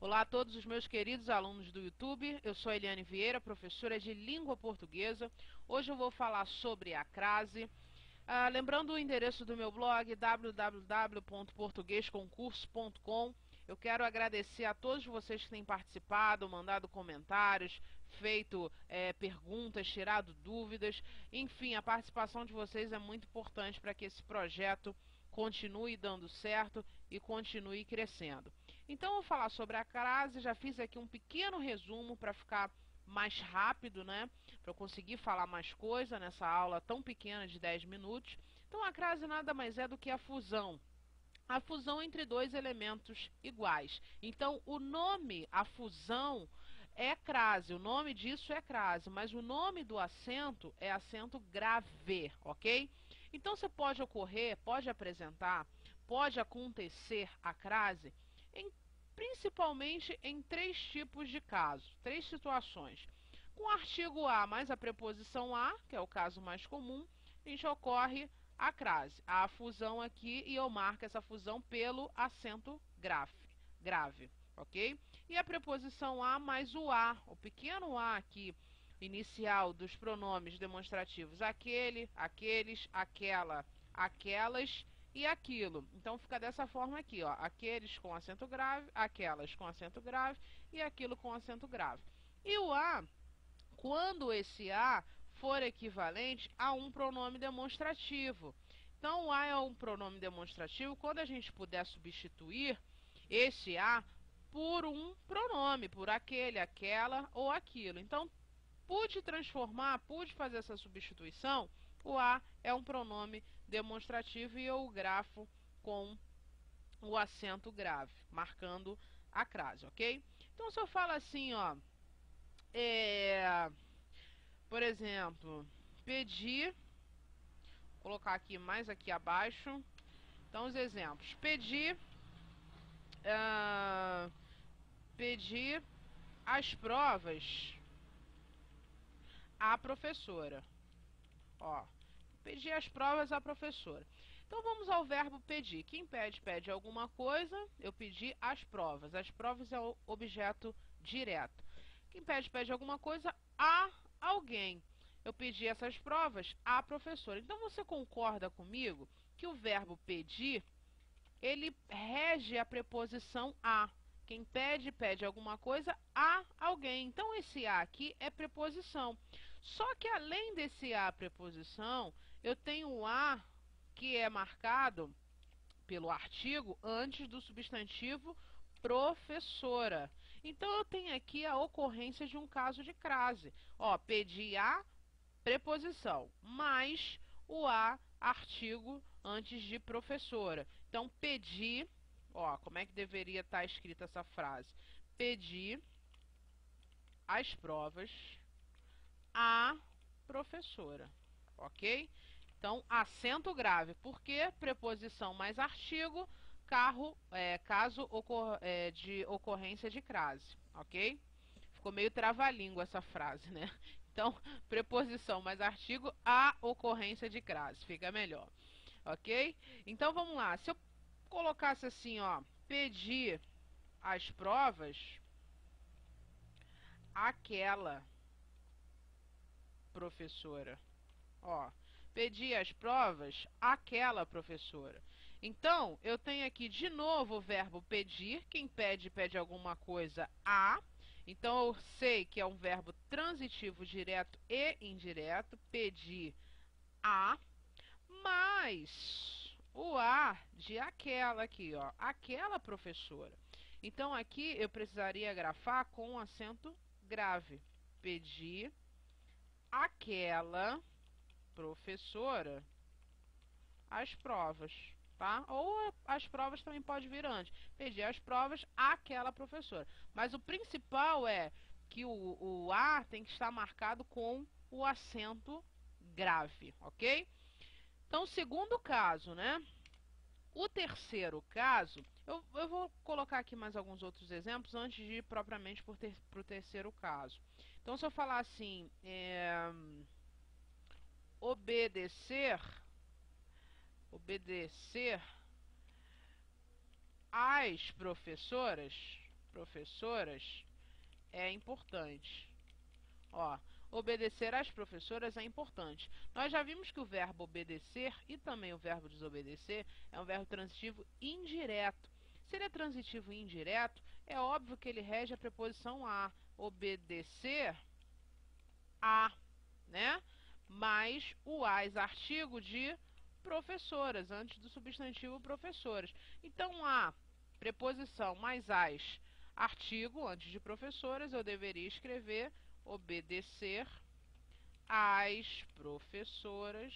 Olá a todos os meus queridos alunos do YouTube, eu sou a Eliane Vieira, professora de língua portuguesa. Hoje eu vou falar sobre a crase. Lembrando o endereço do meu blog, www.portuguesconcurso.com. Eu quero agradecer a todos vocês que têm participado, mandado comentários, feito perguntas, tirado dúvidas. Enfim, a participação de vocês é muito importante para que esse projeto continue dando certo e continue crescendo. Então, eu vou falar sobre a crase. Já fiz aqui um pequeno resumo para ficar mais rápido, né? Para eu conseguir falar mais coisa nessa aula tão pequena de 10 minutos. Então, a crase nada mais é do que a fusão. A fusão entre dois elementos iguais. Então, o nome, a fusão, é crase. O nome disso é crase, mas o nome do acento é acento grave, ok? Então, você pode ocorrer, pode apresentar, pode acontecer a crase principalmente em três tipos de casos, três situações. Com o artigo a mais a preposição a, que é o caso mais comum, a gente ocorre a crase, a fusão aqui, e eu marco essa fusão pelo acento grave, ok? E a preposição a mais o pequeno a aqui, inicial dos pronomes demonstrativos, aquele, aqueles, aquela, aquelas e aquilo. Então fica dessa forma aqui, ó, aqueles com acento grave, aquelas com acento grave e aquilo com acento grave. E o a, quando esse a for equivalente a um pronome demonstrativo. Então, o a é um pronome demonstrativo quando a gente puder substituir esse a por um pronome, por aquele, aquela ou aquilo. Então, pude fazer essa substituição, o a é um pronome demonstrativo e eu o grafo com o acento grave, marcando a crase, ok? Então, se eu falo assim, ó, por exemplo, pedir, vou colocar aqui mais aqui abaixo. Então, os exemplos. Pedir as provas à professora. Ó, pedir as provas à professora. Então, vamos ao verbo pedir. Quem pede, pede alguma coisa. Eu pedi as provas. As provas é o objeto direto. Quem pede, pede alguma coisa a alguém. Eu pedi essas provas à professora. Então, você concorda comigo que o verbo pedir, ele rege a preposição a. Quem pede, pede alguma coisa a alguém. Então, esse a aqui é preposição. Só que, além desse a preposição, eu tenho o a que é marcado pelo artigo antes do substantivo professora. Então, eu tenho aqui a ocorrência de um caso de crase. Ó, pedi a preposição, mais o a artigo antes de professora. Então, pedi, ó, como é que deveria estar escrita essa frase? Pedi as provas à professora, ok? Então, acento grave, porque preposição mais artigo, caso de ocorrência de crase, ok? Ficou meio trava-língua essa frase, né? Então, preposição mais artigo, a ocorrência de crase, fica melhor, ok? Então, vamos lá. Se eu colocasse assim, ó, pedir as provas àquela professora. Ó, pedi as provas àquela professora. Então, eu tenho aqui de novo o verbo pedir. Quem pede, pede alguma coisa a. Então, eu sei que é um verbo transitivo direto e indireto. Pedir a. Mais o a de aquela aqui, ó. Aquela professora. Então, aqui eu precisaria grafar com acento grave. Pedir aquela professora as provas, tá? Ou as provas também pode vir antes. Pedir as provas àquela professora. Mas o principal é que o a tem que estar marcado com o acento grave, ok? Então, segundo caso, né? O terceiro caso, eu vou colocar aqui mais alguns outros exemplos antes de ir propriamente para o terceiro caso. Então, se eu falar assim, obedecer às professoras, professoras é importante. Ó, obedecer às professoras é importante. Nós já vimos que o verbo obedecer e também o verbo desobedecer é um verbo transitivo indireto. Se ele é transitivo indireto, é óbvio que ele rege a preposição a. Obedecer a, né? Mais o as, artigo de professoras, antes do substantivo professoras. Então, a, preposição, mais as, artigo, antes de professoras, eu deveria escrever obedecer às professoras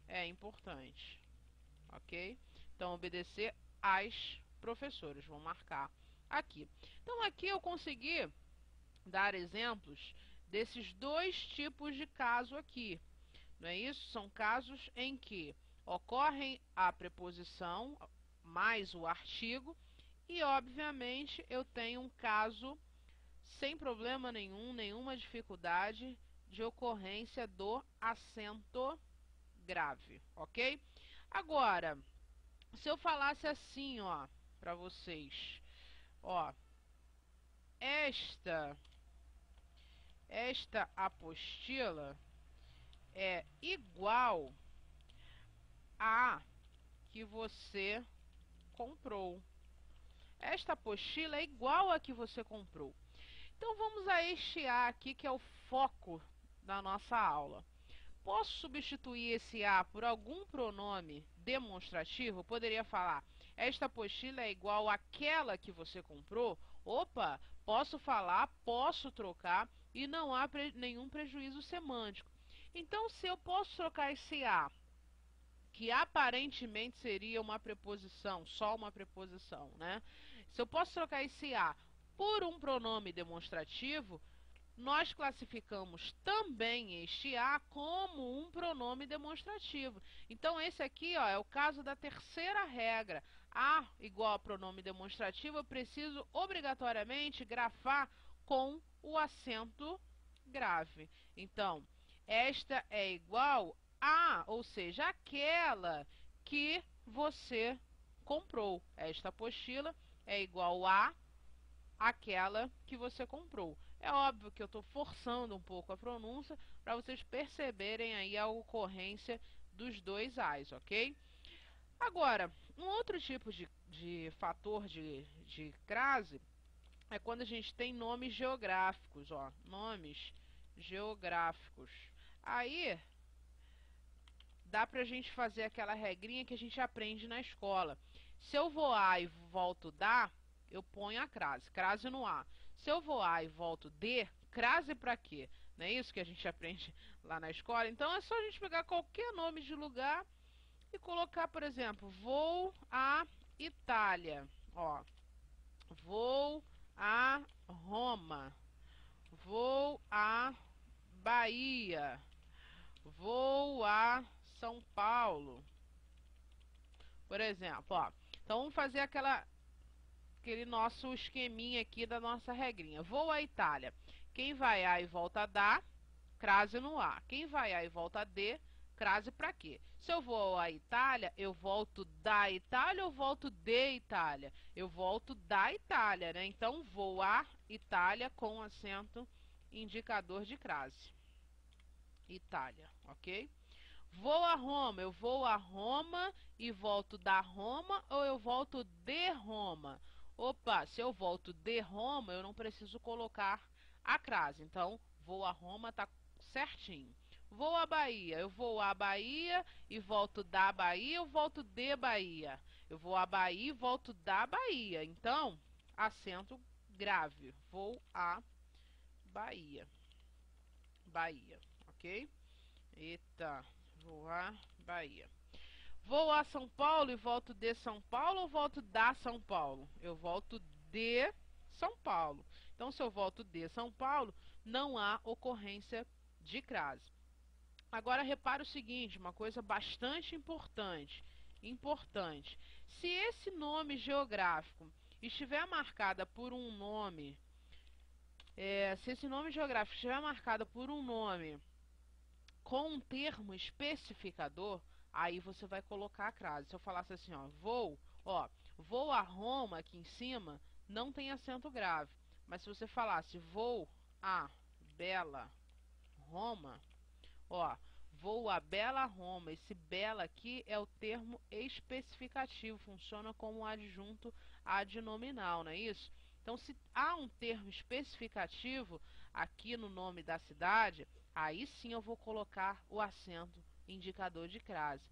é importante, ok? Então, obedecer às professoras, vou marcar aqui. Então, aqui eu consegui dar exemplos desses dois tipos de caso aqui, não é isso? São casos em que ocorrem a preposição mais o artigo e, obviamente, eu tenho um caso sem problema nenhum, nenhuma dificuldade de ocorrência do acento grave, ok? Agora, se eu falasse assim, ó, para vocês, ó, esta apostila é igual a que você comprou. Esta apostila é igual a que você comprou. Então vamos a este A aqui, que é o foco da nossa aula. Posso substituir esse A por algum pronome demonstrativo? Poderia falar, esta apostila é igual àquela que você comprou? Opa, posso falar, posso trocar e não há nenhum prejuízo semântico. Então, se eu posso trocar esse A, que aparentemente seria uma preposição, só uma preposição, né? Se eu posso trocar esse A por um pronome demonstrativo, nós classificamos também este A como um pronome demonstrativo. Então, esse aqui, ó, é o caso da terceira regra. A igual a pronome demonstrativo, eu preciso obrigatoriamente grafar com o acento grave. Então, esta é igual a, ou seja, aquela que você comprou. Esta apostila é igual a aquela que você comprou. É óbvio que eu estou forçando um pouco a pronúncia para vocês perceberem aí a ocorrência dos dois as, ok? Agora, um outro tipo de fator de crase é quando a gente tem nomes geográficos, ó, nomes geográficos. Aí, dá pra gente fazer aquela regrinha que a gente aprende na escola. Se eu vou A e volto da, eu ponho a crase, crase no A. Se eu vou A e volto D, crase pra quê? Não é isso que a gente aprende lá na escola? Então é só a gente pegar qualquer nome de lugar e colocar, por exemplo, vou à Itália, ó. Vou a Roma. Vou a Bahia. Vou a São Paulo. Por exemplo, ó. Então vamos fazer aquele nosso esqueminha aqui da nossa regrinha. Vou à Itália. Quem vai A e volta da, crase no A. Quem vai A e volta D, crase para quê? Se eu vou à Itália, eu volto da Itália ou volto de Itália? Eu volto da Itália, né? Então, vou à Itália com acento indicador de crase. Itália, ok? Vou a Roma, eu vou a Roma e volto da Roma ou eu volto de Roma? Opa, se eu volto de Roma, eu não preciso colocar a crase. Então, vou a Roma, tá certinho. Vou à Bahia, eu vou à Bahia e volto da Bahia ou volto de Bahia? Eu vou à Bahia e volto da Bahia. Então, acento grave. Vou à Bahia. Bahia, ok? Eita, vou à Bahia. Vou a São Paulo e volto de São Paulo ou volto da São Paulo? Eu volto de São Paulo. Então, se eu volto de São Paulo, não há ocorrência de crase. Agora, repare o seguinte, uma coisa bastante importante. Se esse nome geográfico estiver marcado por um nome, se esse nome geográfico estiver marcado por um nome com um termo especificador, aí você vai colocar a crase. Se eu falasse assim, ó, vou a Roma aqui em cima, não tem acento grave. Mas se você falasse vou a bela Roma, ó, vou a bela Roma. Esse bela aqui é o termo especificativo, funciona como um adjunto adnominal, não é isso? Então, se há um termo especificativo aqui no nome da cidade, aí sim eu vou colocar o acento indicador de crase.